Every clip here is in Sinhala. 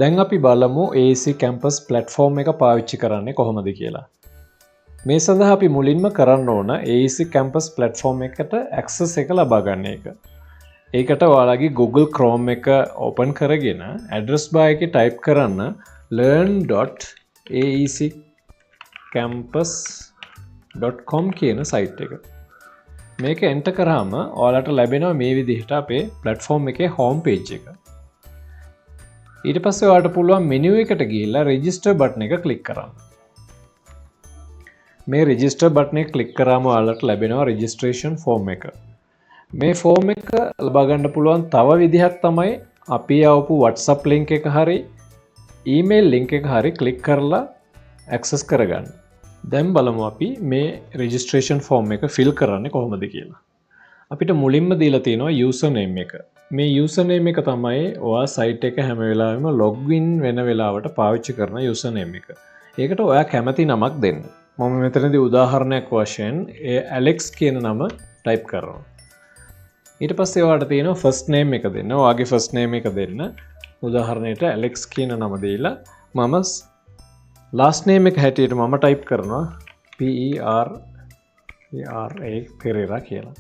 දැන් අපි බලමු AEC Campus platform එක පාවිච්චි කරන්නේ කොහොමද කියලා. මේ සඳහා අපි මුලින්ම කරන්න ඕන AEC Campus platform එකට access එක ලබා ගන්න එක. ඒකට ඔයාලගේ Google Chrome එක open කරගෙන address bar එකේ type කරන්න learn.aeccampus.com කියන site එක. මේක enter කරාම ඔයාලට ලැබෙනවා මේ විදිහට අපේ platform එකේ home page එක. ඊට පස්සේ ඔයාලට පුළුවන් menu එකට ගිහිල්ලා register button එක click කරන්න. මේ register button එක click කරාම ඔයාලට ලැබෙනවා registration form එක. මේ form එක ලබා ගන්න පුළුවන් තව විදිහක් තමයි අපි ආවපු WhatsApp link එක හරි email link එක හරි click කරලා access කරගන්න. දැන් බලමු අපි මේ registration form එක fill කරන්නේ කොහොමද කියලා. අපිට මුලින්ම දීලා තියෙනවා username එක. මේ username එක තමයි ඔයා site එක හැම වෙලාවෙම login වෙන වෙලාවට පාවිච්චි කරන username එක. ඒකට ඔයා කැමති නමක් දෙන්න. මම මෙතනදී උදාහරණයක් වශයෙන් Alex කියන නම type කරනවා. ඊට පස්සේ ඔයාලට තියෙනවා first name එක දෙන්න. ඔයාගේ first name එක දෙන්න. උදාහරණයට Alex කියන නම දීලා මම last name එක හැටියට මම type කරනවා Pereira කියලා.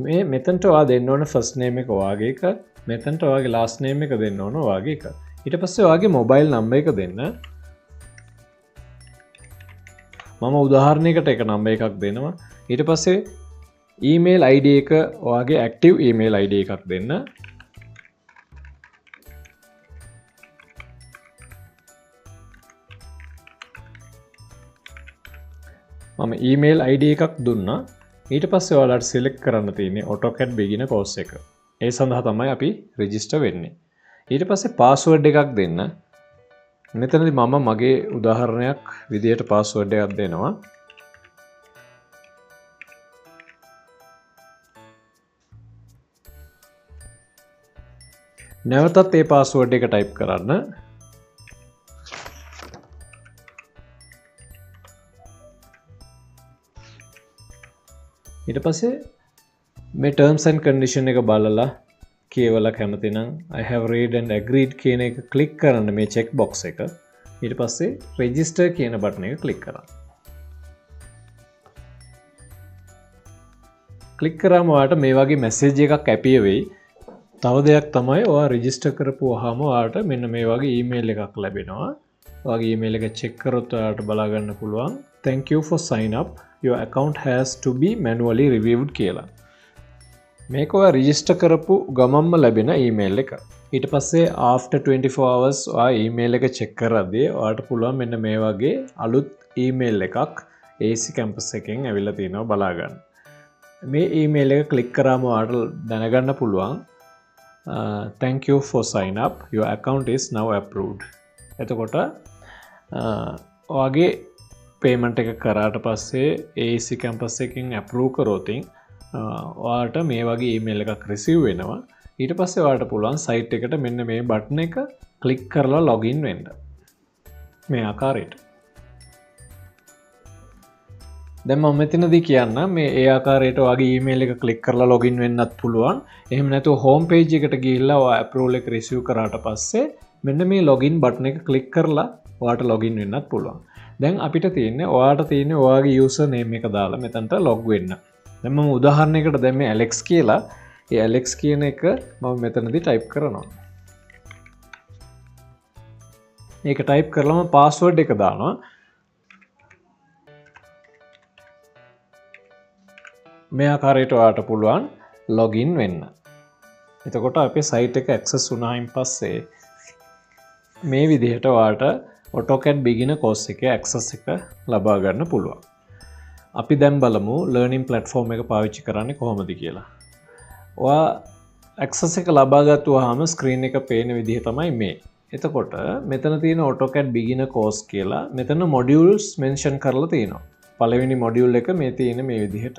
මේ මෙතනට ඔයා දෙන්න ඕන first name එක ඔයාගේ එක, මෙතනට ඔයාගේ last name එක දෙන්න ඕන ඔයාගේ එක. ඊට පස්සේ ඔයාගේ mobile number එක දෙන්න. මම උදාහරණයකට එක number එකක් දෙනවා. ඊට පස්සේ email ID එක ඔයාගේ active email ID එකක් දෙන්න. මම email ID එකක් දුන්නා. ඊට පස්සේ ඔයාලට select කරන්න තියෙන්නේ AutoCAD beginner course එක. ඒ සඳහා තමයි අපි register වෙන්නේ. ඊට පස්සේ password එකක් දෙන්න. මෙතනදී මම මගේ උදාහරණයක් විදියට password එකක් දෙනවා. නැවතත් ඒ password එක type කරන්න. ඊට පස්සේ මේ terms and condition එක බලලා කියවලා කැමති නම් I have read and agreed කියන එක click කරන්න මේ check box එක. ඊට පස්සේ register කියන button එක click කරන්න. click කරාම ඔයාලට මේ වගේ message එකක් appear වෙයි. තව දෙයක් තමයි ඔයා register කරපුවාම ඔයාලට මෙන්න මේ වගේ email එකක් ලැබෙනවා. ඔයාගේ email එක check කරොත් ඔයාලට බලා ගන්න පුළුවන් thank you for sign up. Your account has to be manually reviewed කියලා. මේක ඔයා register කරපු ගමන්ම ලැබෙන email එක. ඊට පස්සේ after 24 hours ඔයා email එක check කරද්දී ඔයාලට පුළුවන් මෙන්න මේ වගේ අලුත් email එකක් AEC campus එකෙන් ඇවිල්ලා තියෙනවා බලා ගන්න. මේ email එක click කරාම ඔයාලට දැනගන්න පුළුවන් thank you for sign up. Your account is now approved. එතකොට ඔයාගේ payment එක කරාට පස්සේ AEC campus එකෙන් approve කරොතින් ඔයාලට මේ වගේ email එකක් receive වෙනවා. ඊට පස්සේ ඔයාලට පුළුවන් site එකට මෙන්න මේ button එක click කරලා login වෙන්න. මේ ආකාරයට. දැන් මම මෙතනදී කියන්න මේ ඒ ආකාරයට ඔයාගේ email එක click කරලා login වෙන්නත් පුළුවන්. එහෙම නැතුව home page එකට ගිහිල්ලා ඔයා approval එක receive කරාට පස්සේ මෙන්න මේ login button එක click කරලා ඔයාලට login වෙන්නත් පුළුවන්. දැන් අපිට තියෙන්නේ ඔයාලට තියෙන්නේ ඔයාගේ user name එක දාලා මෙතනට log වෙන්න. දැන් මම උදාහරණයකට දැන් මේ Alex කියලා ඒ Alex කියන එක මම මෙතනදී type කරනවා. ඒක type කරලාම password එක දානවා. මේ ආකාරයට ඔයාලට පුළුවන් login වෙන්න. එතකොට අපේ site එක access වුණායින් පස්සේ මේ විදිහට ඔයාලට AutoCAD beginner course එකේ access එක ලබා ගන්න පුළුවන්. අපි දැන් බලමු learning platform එක පාවිච්චි කරන්නේ කොහොමද කියලා. ඔයා access එක ලබා ගත්තාම screen එක පේන විදිහ තමයි මේ. එතකොට මෙතන තියෙන AutoCAD beginner course කියලා මෙතන modules mention කරලා තියෙනවා. පළවෙනි module එක මේ තියෙන මේ විදිහට.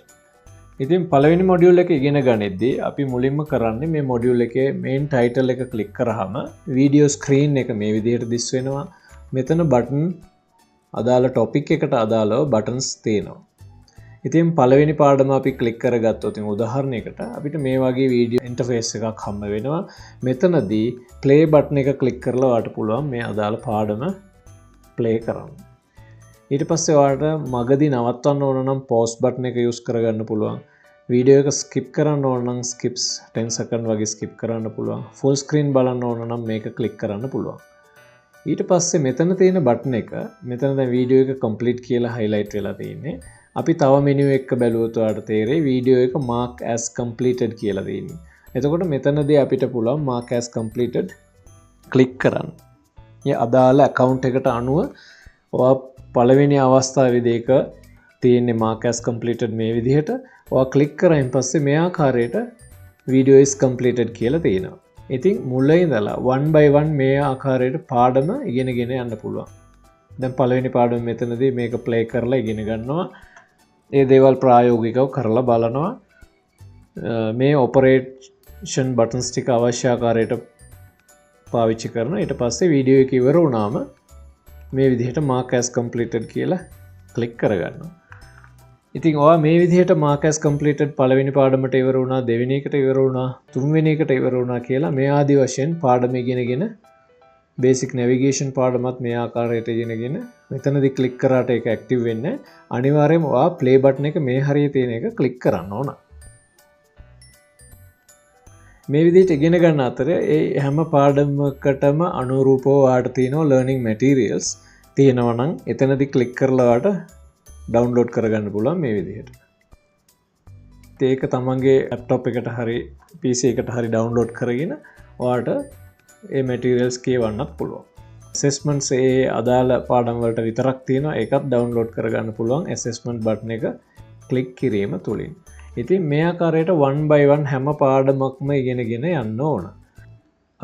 ඉතින් පළවෙනි module එක ඉගෙන ගනිද්දී අපි මුලින්ම කරන්නේ මේ module එකේ main title එක click කරාම video screen එක මේ විදිහට දිස් වෙනවා. මෙතන button අදාළ topic එකට අදාළව buttons තියෙනවා. ඉතින් පළවෙනි පාඩම අපි ක්ලික් කරගත්තොත් උදාහරණයකට අපිට මේ වගේ වීඩියෝ ඉන්ටර්ෆේස් එකක් හම්බ වෙනවා. මෙතනදී ප්ලේ බටන් එක ක්ලික් කරලා ඔයාලට පුළුවන් මේ අදාළ පාඩම ප්ලේ කරන්න. ඊට පස්සේ ඔයාලට මගදී නවත්වන්න ඕන නම් පෝස් බටන් එක යූස් කරගන්න පුළුවන්. වීඩියෝ එක ස්කිප් කරන්න ඕන නම් ස්කිප්ස් 10 සෙකන්ඩ් වගේ ස්කිප් කරන්න පුළුවන්. ෆුල් ස්ක්‍රීන් බලන්න ඕන නම් මේක ක්ලික් කරන්න පුළුවන්. ඊට පස්සේ මෙතන තියෙන බටන් එක මෙතන දැන් වීඩියෝ එක කම්ප්ලීට් කියලා highlight වෙලා තියෙන්නේ. අපි තව මෙනු එක බැලුවොත් ඔයාලට තේරෙයි වීඩියෝ එක mark as completed කියලා තියෙන්නේ. එතකොට මෙතනදී අපිට පුළුවන් mark as completed ක්ලික් කරන්න. මේ අදාළ account එකට අනුව ඔයා පළවෙනි අවස්ථාවේදී ඒක තියෙන්නේ mark as completed මේ විදිහට. ඔයා ක්ලික් කරායින් පස්සේ මේ ආකාරයට video is completed කියලා තියෙනවා. ඉතින් මුලින් ඉඳලා one by one මේ ආකාරයට පාඩම ඉගෙනගෙන යන්න පුළුවන්. දැන් පළවෙනි පාඩම මෙතනදී මේක play කරලා ඉගෙන ගන්නවා. ඒ දේවල් ප්‍රායෝගිකව කරලා බලනවා. මේ ඔපරේෂන් බටන්ස් ටික අවශ්‍ය ආකාරයට පාවිච්චි කරනවා. ඊට පස්සේ වීඩියෝ එක ඉවර වුණාම මේ විදිහට mark as completed කියලා ක්ලික් කරගන්නවා. ඉතින් ඔයා මේ විදිහට mark as completed පළවෙනි පාඩමට ඉවර වුණා, දෙවෙනි එකට ඉවර වුණා, තුන්වෙනි එකට ඉවර වුණා කියලා මේ ආදි වශයෙන් පාඩම ඉගෙනගෙන බේසික් නැවිගේෂන් පාඩමත් මේ ආකාරයට ඉගෙනගෙන මෙතනදී ක්ලික් කරාට ඒක ඇක්ටිව් වෙන්නේ. අනිවාර්යයෙන්ම ඔයා ප්ලේ බටන් එක මේ හරිය තියෙන එක ක්ලික් කරන්න ඕන. මේ විදිහට ඉගෙන ගන්න අතර ඒ හැම පාඩමකටම අනුරූපව ඔයාට තියෙනවා ලර්නින් මැටීරියල්ස් තියෙනවා නම් එතනදී ක්ලික් කරලා ඔයාට ඩවුන්ලෝඩ් කරගන්න පුළුවන් මේ විදිහට. ඒක තමන්ගේ ලැප්ටොප් එකට හරි PC එකට හරි ඩවුන්ලෝඩ් කරගෙන ඔයාට ඒ මැටීරියල්ස් කියවන්නත් පුළුවන්. ඇසෙස්මන්ට්ස් ඒ අදාළ පාඩම් වලට විතරක් තියෙනවා. ඒකත් ඩවුන්ලෝඩ් කරගන්න පුළුවන් ඇසෙස්මන්ට් බටන් එක ක්ලික් කිරීම තුලින්. ඉතින් මේ ආකාරයට one by one හැම පාඩමක්ම ඉගෙනගෙන යන්න ඕන.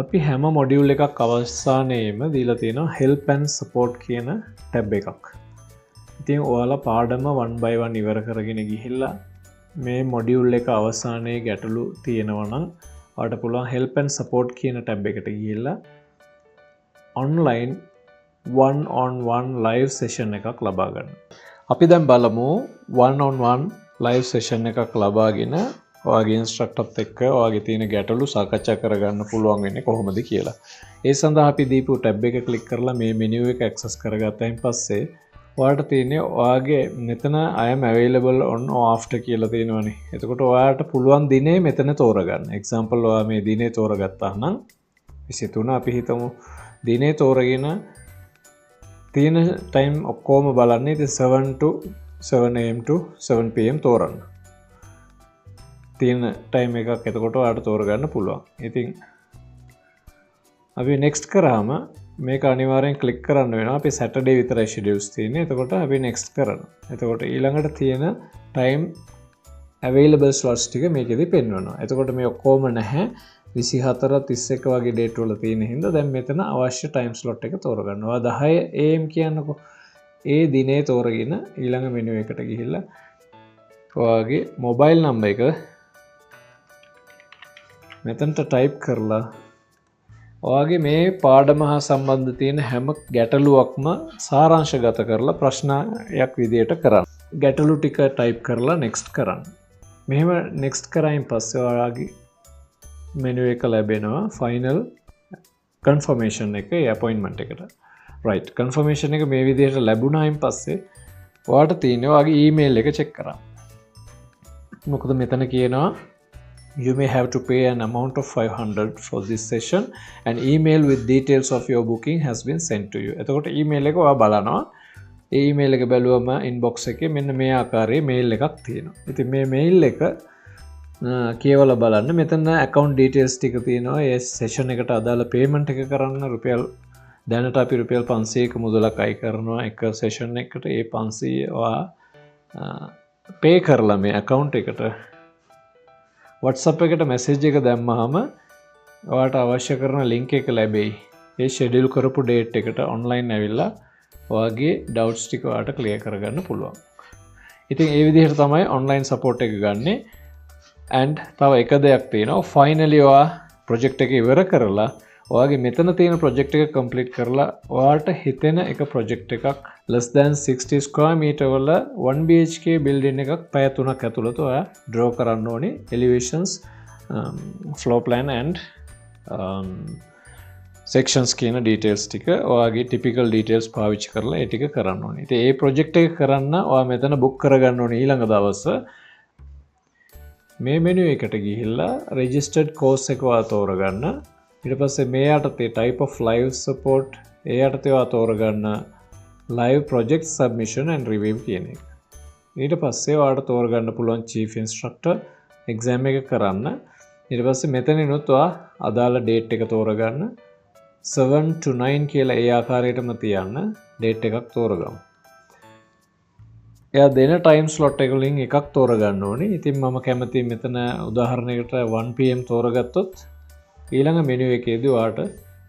අපි හැම මොඩියුල් එකක් අවසානයේම දීලා තියෙනවා help and support කියන ටැබ් එකක්. ඉතින් ඔයාලා පාඩම one by one ඉවර කරගෙන ගිහිල්ලා මේ මොඩියුල් එක අවසානයේ ගැටලු තියෙනවා නම් ඔයාලට පුළුවන් help and support කියන ටැබ් එකට ගිහිල්ලා online one on one live session එකක් ලබා ගන්න. අපි දැන් බලමු one on one live session එකක් ලබාගෙන ඔයාගේ ඉන්ස්ට්‍රක්ටර්ත් එක්ක ඔයාගේ තියෙන ගැටලු සාකච්ඡා කරගන්න පුළුවන් වෙන්නේ කොහොමද කියලා. ඒ සඳහා අපි දීපු ටැබ් එක ක්ලික් කරලා මේ මෙනු එක ඇක්සස් කරගත්තායින් පස්සේ ඔයාට තියෙන්නේ ඔයාගේ මෙතන I am available on or after කියලා තියෙනවනේ. එතකොට ඔයාට පුළුවන් දිනේ මෙතන තෝරගන්න. example ඔයා මේ දිනේ තෝරගත්තා නම් 23 අපි හිතමු. දිනේ තෝරගෙන තියෙන time ඔක්කොම බලන්නේ ඉතින් 7 to 7 am to 7 pm තෝරන්න. තියෙන time එකක් එතකොට ඔයාට තෝරගන්න පුළුවන්. ඉතින් අපි next කරාම මේක අනිවාර්යෙන් ක්ලික් කරන්න වෙනවා. අපි Saturday විතරයි schedules තියෙන්නේ. එතකොට අපි next කරනවා. එතකොට ඊළඟට තියෙන time available slots ටික මේකෙදි පෙන්වනවා. එතකොට මේ ඔක්කොම නැහැ. 24 31 වගේ date වල තියෙන හින්දා දැන් මෙතන අවශ්‍ය time slot එක තෝරගන්නවා. 10 am කියන්නකෝ. ඒ දිනේ තෝරගෙන ඊළඟ menu එකට ගිහිල්ලා ඔයාගේ mobile number එක මෙතනට type කරලා ඔයාගේ මේ පාඩම හා සම්බන්ධ තියෙන හැම ගැටලුවක්ම සාරාංශගත කරලා ප්‍රශ්නයක් විදියට කරන්න. ගැටලු ටික ටයිප් කරලා next කරන්න. මෙහෙම next කරායින් පස්සේ ඔයාගේ menu එක ලැබෙනවා final confirmation එක ඒ appointment එකට. right confirmation එක මේ විදියට ලැබුණායින් පස්සේ ඔයාට තියෙන්නේ ඔයාගේ email එක check කරන්න. මොකද මෙතන කියනවා you may have to pay an amount of 500 for this session. An email with details of your booking has been sent to you. එතකොට email එක ඔයා බලනවා. ඒ email එක බැලුවම inbox එකේ මෙන්න මේ ආකාරයේ mail එකක් තියෙනවා. ඉතින් මේ mail එක කියවලා බලන්න. මෙතන account details ටික තියෙනවා. ඒ session එකට අදාළ payment එක කරන්න රුපියල් දැනට අපි රුපියල් 500ක මුදලක් අය කරනවා එක session එකකට. ඒ 500 ඔයා pay කරලා මේ account එකට WhatsApp එකට message එක දැම්මහම ඔයාට අවශ්‍ය කරන link එක ලැබෙයි. ඒ schedule කරපු date එකට online ඇවිල්ලා ඔයාගේ doubts ටික ඔයාට clear කරගන්න පුළුවන්. ඉතින් ඒ විදිහට තමයි online support එක ගන්නෙ. and තව එක දෙයක් තියෙනවා. finally ඔයා project එක ඉවර කරලා ඔයාගේ මෙතන තියෙන project එක complete කරලා ඔයාට හිතෙන එක project එකක් less than 60 square meter වල 1 BHK building එකක් පැය 3ක් ඇතුළත ඔයා draw කරන්න ඕනේ elevations, floor plan and sections කියන details ටික ඔයාගේ typical details පාවිච්චි කරලා ඒ ටික කරන්න ඕනේ. ඉතින් ඒ project එක කරන්න ඔයා මෙතන book කරගන්න ඕනේ ඊළඟ දවස. මේ menu එකට ගිහිල්ලා registered course එක ඔයා තෝරගන්න. ඊට පස්සේ මේ යටතේ type of live support ඒ යටතේ ඔයා තෝරගන්න live project submission and review කියන එක. ඊට පස්සේ ඔයාලට තෝරගන්න පුළුවන් chief instructor exam එක කරන්න. ඊට පස්සේ මෙතනිනුත් ඔයා අදාළ date එක තෝරගන්න. 7 to 9 කියලා ඒ ආකාරයටම තියන්න date එකක් තෝරගමු. එයා දෙන time slot එක වලින් එකක් තෝරගන්න ඕනේ. ඉතින් මම කැමති මෙතන උදාහරණයකට 1 pm තෝරගත්තොත් ඊළඟ menu එකේදී ඔයාලට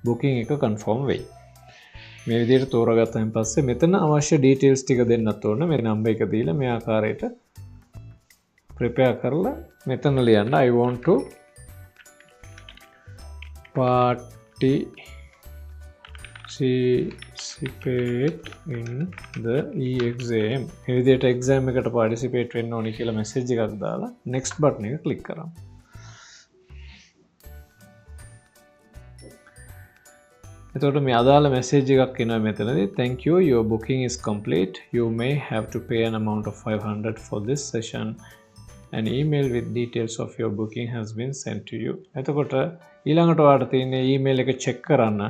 booking එක confirm වෙයි. මේ විදිහට තෝරගත්තයින් පස්සේ මෙතන අවශ්‍ය details ටික දෙන්නත් ඕන. මේ number එක දීලා මේ ආකාරයට prepare කරලා මෙතන ලියන්න I want to participate in the exam. මේ විදිහට exam එකට participate වෙන්න ඕනි කියලා message එකක් දාලා next button එක click කරමු. එතකොට මේ අදාළ message එකක් එනවා මෙතනදී thank you your booking is complete you may have to pay an amount of 500 for this session an email with details of your booking has been sent to you. එතකොට ඊළඟට ඔයාලට තියෙන email එක check කරන්න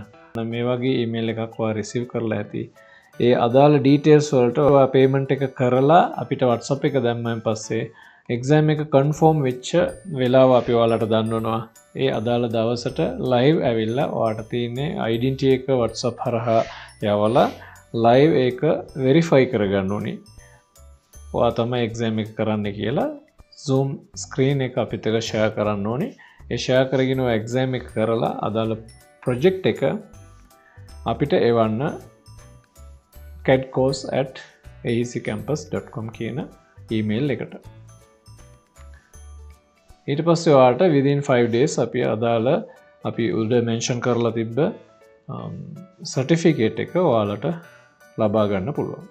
මේ වගේ email එකක් ඔයා receive කරලා ඇති. ඒ අදාළ details වලට ඔයා payment එක කරලා අපිට WhatsApp එක දැම්මන් පස්සේ exam එක confirm වෙච්ච වෙලාව අපි ඔයාලට දන්වනවා. ඒ අදාළ දවසට live ඇවිල්ලා ඔයාලට තියෙන identity එක WhatsApp හරහා යවලා live ඒක verify කරගන්න ඕනේ. ඔයා තමයි exam එක කරන්න කියලා Zoom screen එක අපිට share කරන්න ඕනේ. ඒ share කරගෙන ඔය exam එක කරලා අදාළ project එක අපිට එවන්න cadcourse@aeccampus.com කියන email එකට. ඊට පස්සේ ඔයාලට within 5 days අපි අදාළ අපි උඩ mention කරලා තිබ්බ certificate එක ඔයාලට ලබා ගන්න පුළුවන්.